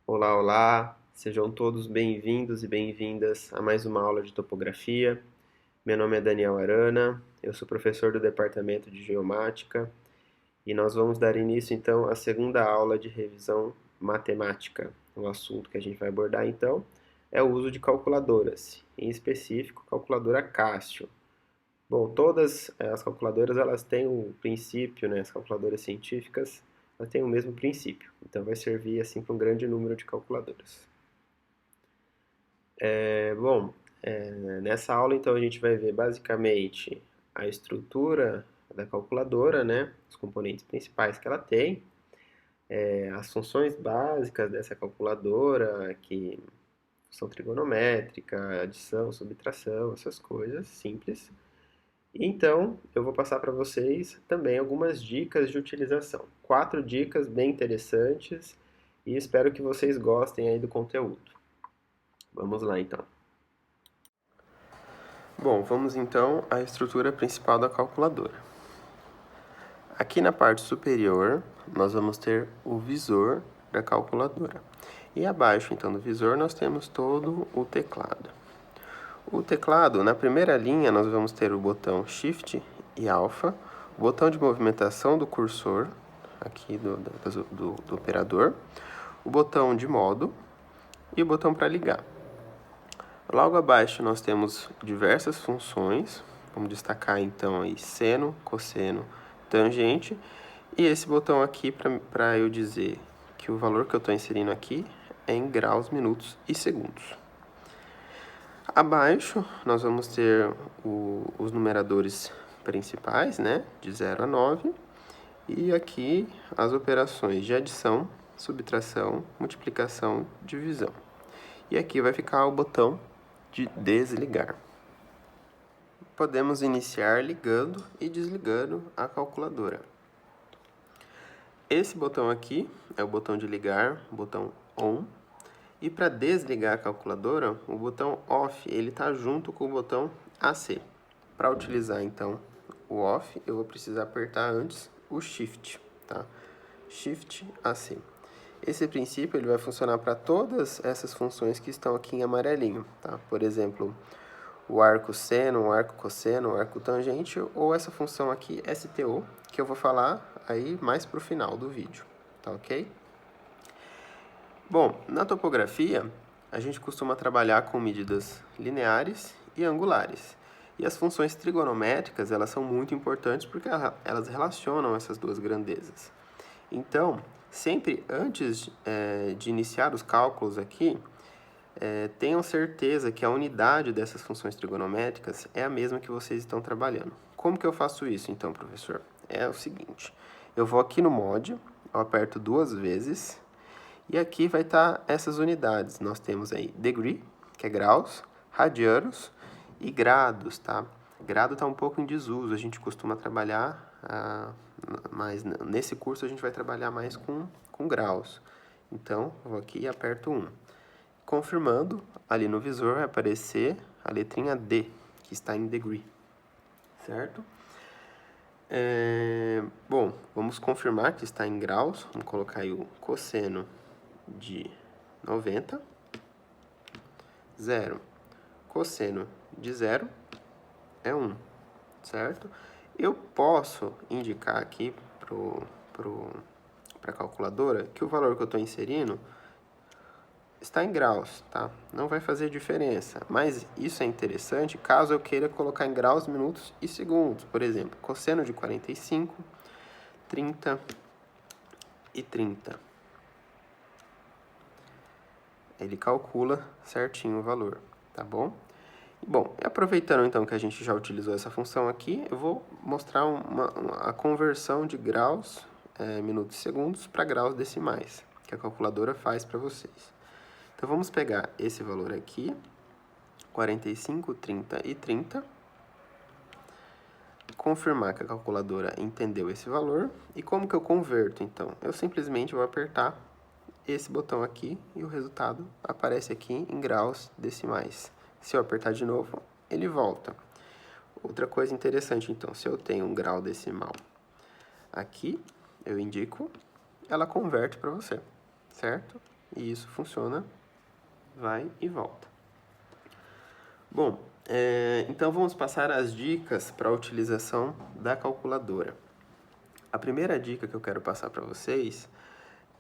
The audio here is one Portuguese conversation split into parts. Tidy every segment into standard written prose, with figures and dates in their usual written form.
Olá, olá! Sejam todos bem-vindos e bem-vindas a mais uma aula de topografia. Meu nome é Daniel Arana, eu sou professor do Departamento de Geomática e nós vamos dar início então à segunda aula de revisão matemática. O assunto que a gente vai abordar então é o uso de calculadoras, em específico calculadora Casio. Bom, todas as calculadoras elas têm um princípio, né? As calculadoras científicas elas têm o mesmo princípio, então vai servir assim para um grande número de calculadoras. Bom, nessa aula então a gente vai ver basicamente a estrutura da calculadora, né? Os componentes principais que ela tem, as funções básicas dessa calculadora, que são trigonométrica, adição, subtração, essas coisas simples. E então, eu vou passar para vocês também algumas dicas de utilização. 4 dicas bem interessantes e espero que vocês gostem aí do conteúdo. Vamos lá então. Bom, vamos então à estrutura principal da calculadora. Aqui na parte superior, nós vamos ter o visor da calculadora. E abaixo, então, do visor, nós temos todo o teclado. O teclado, na primeira linha, nós vamos ter o botão Shift e Alpha, o botão de movimentação do cursor, aqui do operador, o botão de modo e o botão para ligar. Logo abaixo nós temos diversas funções, vamos destacar então aí seno, cosseno, tangente, e esse botão aqui para eu dizer que o valor que eu estou inserindo aqui é em graus, minutos e segundos. Abaixo nós vamos ter os numeradores principais, né, de 0 a 9, e aqui as operações de adição, subtração, multiplicação, divisão. E aqui vai ficar o botão de desligar. Podemos iniciar ligando e desligando a calculadora. Esse botão aqui é o botão de ligar, o botão ON. E para desligar a calculadora, o botão OFF ele está junto com o botão AC. Para utilizar então o OFF, eu vou precisar apertar antes o SHIFT, tá? SHIFT AC. Esse princípio ele vai funcionar para todas essas funções que estão aqui em amarelinho, tá? Por exemplo, o arco seno, o arco cosseno, o arco tangente ou essa função aqui STO, que eu vou falar aí mais para o final do vídeo, tá ok? Bom, na topografia, a gente costuma trabalhar com medidas lineares e angulares. E as funções trigonométricas, elas são muito importantes porque elas relacionam essas duas grandezas. Então, sempre antes de iniciar os cálculos aqui, tenham certeza que a unidade dessas funções trigonométricas é a mesma que vocês estão trabalhando. Como que eu faço isso, então, professor? É o seguinte, eu vou aqui no mod, eu aperto 2 vezes, e aqui vai estar essas unidades. Nós temos aí degree, que é graus, radianos e grados, tá? Grado está um pouco em desuso, a gente costuma trabalhar, mas nesse curso a gente vai trabalhar mais com graus. Então, eu vou aqui e aperto 1. Confirmando, ali no visor vai aparecer a letrinha D, que está em degree, certo? Bom, vamos confirmar que está em graus, vamos colocar aí o cosseno de 90, 0. Cosseno de 0 é 1, certo? Eu posso indicar aqui para a calculadora que o valor que eu estou inserindo está em graus, tá? Não vai fazer diferença, mas isso é interessante caso eu queira colocar em graus, minutos e segundos. Por exemplo, cosseno de 45, 30 e 30. Ele calcula certinho o valor, tá bom? Bom, aproveitando então que a gente já utilizou essa função aqui, eu vou mostrar a conversão de graus, minutos e segundos para graus decimais, que a calculadora faz para vocês. Então, vamos pegar esse valor aqui, 45, 30 e 30, confirmar que a calculadora entendeu esse valor. E como que eu converto, então? Eu simplesmente vou apertar esse botão aqui e o resultado aparece aqui em graus decimais. Se eu apertar de novo, ele volta. Outra coisa interessante, então, se eu tenho um grau decimal aqui, eu indico, ela converte para você, certo? e isso funciona, vai e volta. Bom, então vamos passar as dicas para a utilização da calculadora. A primeira dica que eu quero passar para vocês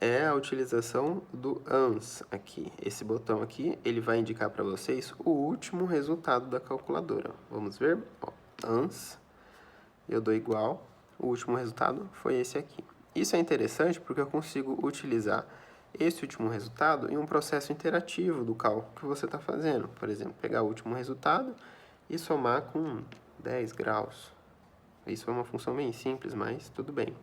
é a utilização do ANS aqui. Esse botão aqui, ele vai indicar para vocês o último resultado da calculadora. Vamos ver? Ó, ANS, eu dou igual, o último resultado foi esse aqui. Isso é interessante porque eu consigo utilizar esse último resultado em um processo interativo do cálculo que você está fazendo. Por exemplo, pegar o último resultado e somar com 10 graus. Isso é uma função bem simples, mas tudo bem.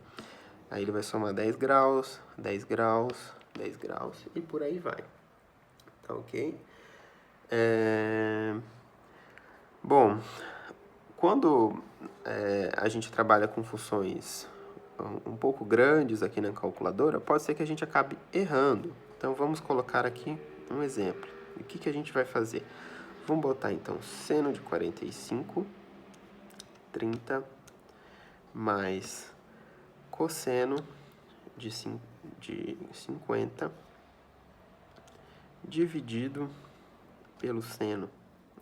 Aí ele vai somar 10 graus, 10 graus, 10 graus e por aí vai. Tá ok? Bom, quando a gente trabalha com funções um pouco grandes aqui na calculadora, pode ser que a gente acabe errando. Então, vamos colocar aqui um exemplo. O que a gente vai fazer? Vamos botar, então, seno de 45, 30, mais cosseno de 50, dividido pelo seno,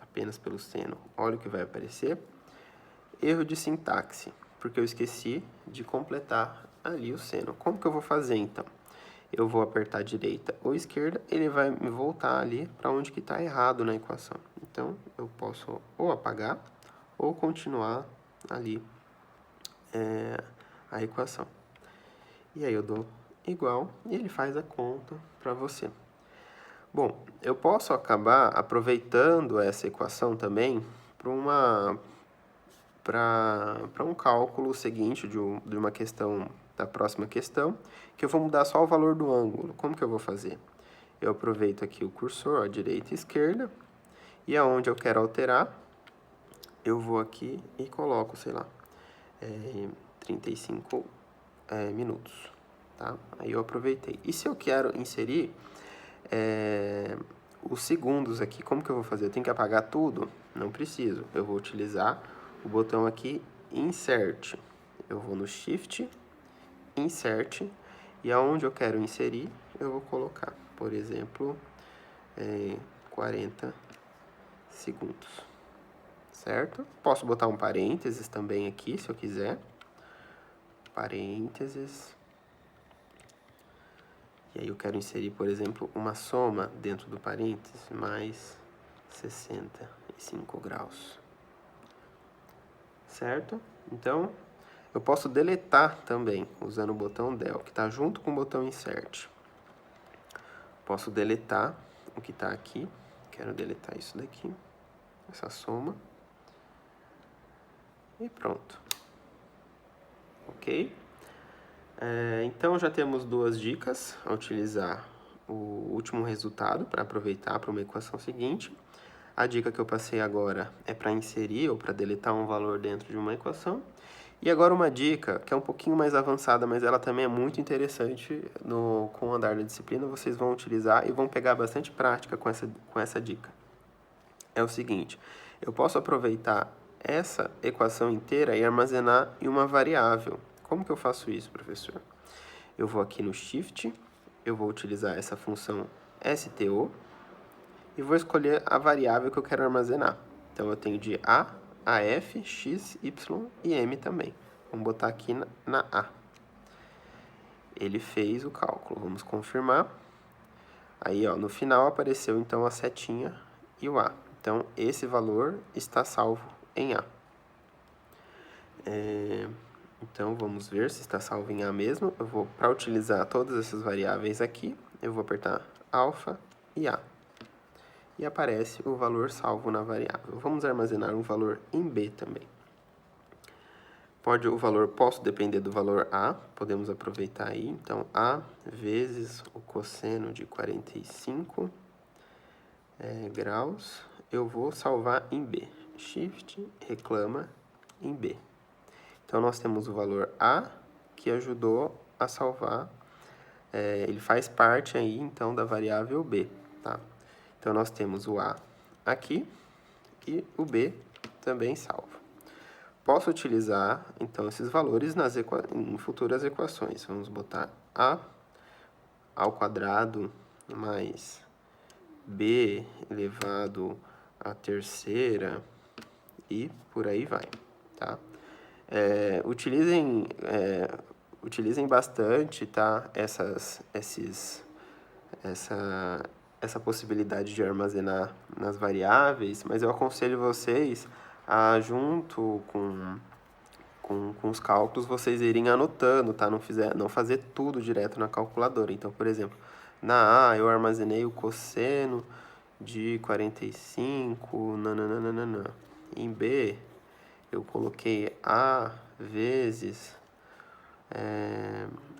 apenas pelo seno. Olha o que vai aparecer. Erro de sintaxe, porque eu esqueci de completar ali o seno. Como que eu vou fazer, então? Eu vou apertar a direita ou esquerda, ele vai me voltar ali para onde que está errado na equação. Então, eu posso ou apagar ou continuar ali a equação. E aí eu dou igual e ele faz a conta para você. Bom, eu posso acabar aproveitando essa equação também para um cálculo seguinte de uma questão, da próxima questão, que eu vou mudar só o valor do ângulo. Como que eu vou fazer? Eu aproveito aqui o cursor, a direita e esquerda, e aonde eu quero alterar, eu vou aqui e coloco, sei lá, 35 minutos, tá? Aí eu aproveitei. E se eu quero inserir os segundos aqui, como que eu vou fazer? Eu tenho que apagar tudo? Não preciso. Eu vou utilizar o botão aqui, Insert. Eu vou no Shift, Insert, e aonde eu quero inserir, eu vou colocar, por exemplo, 40 segundos, certo? Posso botar um parênteses também aqui, se eu quiser. Parênteses. E aí eu quero inserir, por exemplo, uma soma dentro do parênteses, mais 65 graus. Certo? Então, eu posso deletar também, usando o botão Del, que está junto com o botão Insert. Posso deletar o que está aqui. Quero deletar isso daqui, essa soma. E pronto. Ok? Então, já temos duas dicas a utilizar o último resultado para aproveitar para uma equação seguinte. A dica que eu passei agora é para inserir ou para deletar um valor dentro de uma equação. E agora uma dica que é um pouquinho mais avançada, mas ela também é muito interessante com o andar da disciplina. Vocês vão utilizar e vão pegar bastante prática com essa dica. É o seguinte, eu posso aproveitar essa equação inteira e armazenar em uma variável. Como que eu faço isso, professor? Eu vou aqui no Shift, eu vou utilizar essa função STO e vou escolher a variável que eu quero armazenar. Então, eu tenho de A a F, X, Y e M também. Vamos botar aqui na A. Ele fez o cálculo, vamos confirmar. Aí, ó, no final apareceu então a setinha e o A. Então, esse valor está salvo em A. Então, vamos ver se está salvo em A mesmo. Eu vou, para utilizar todas essas variáveis aqui, eu vou apertar alfa e A. E aparece o valor salvo na variável. Vamos armazenar um valor em B também. Posso depender do valor A, podemos aproveitar aí. Então, A vezes o cosseno de 45 graus, eu vou salvar em B. Shift, reclama em B. Então, nós temos o valor A, que ajudou a salvar, ele faz parte aí, então, da variável B, tá? Então, nós temos o A aqui e o B também salvo. Posso utilizar, então, esses valores em futuras equações. Vamos botar A ao quadrado mais b elevado à terceira e por aí vai, tá? Utilizem bastante, tá? Essa possibilidade de armazenar nas variáveis, mas eu aconselho vocês a, junto com os cálculos, vocês irem anotando, tá? Não fazer tudo direto na calculadora. Então, por exemplo, na A eu armazenei o cosseno de 45, nananana. Em B, eu coloquei A vezes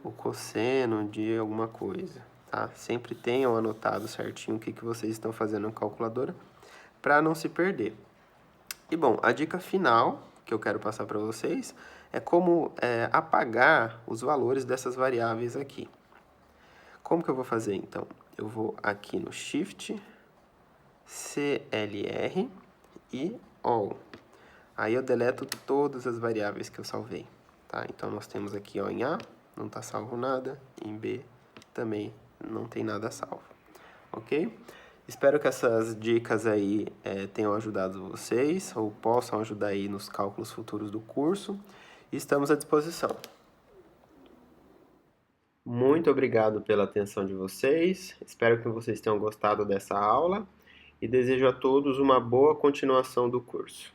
o cosseno de alguma coisa, tá? Sempre tenham anotado certinho o que vocês estão fazendo na calculadora para não se perder. E bom, a dica final que eu quero passar para vocês é como apagar os valores dessas variáveis aqui. Como que eu vou fazer então? Eu vou aqui no Shift, CLR e All. Aí eu deleto todas as variáveis que eu salvei, tá? Então nós temos aqui, ó, em A, não está salvo nada, em B também não tem nada salvo, ok? Espero que essas dicas aí tenham ajudado vocês, ou possam ajudar aí nos cálculos futuros do curso, e estamos à disposição. Muito obrigado pela atenção de vocês, espero que vocês tenham gostado dessa aula, e desejo a todos uma boa continuação do curso.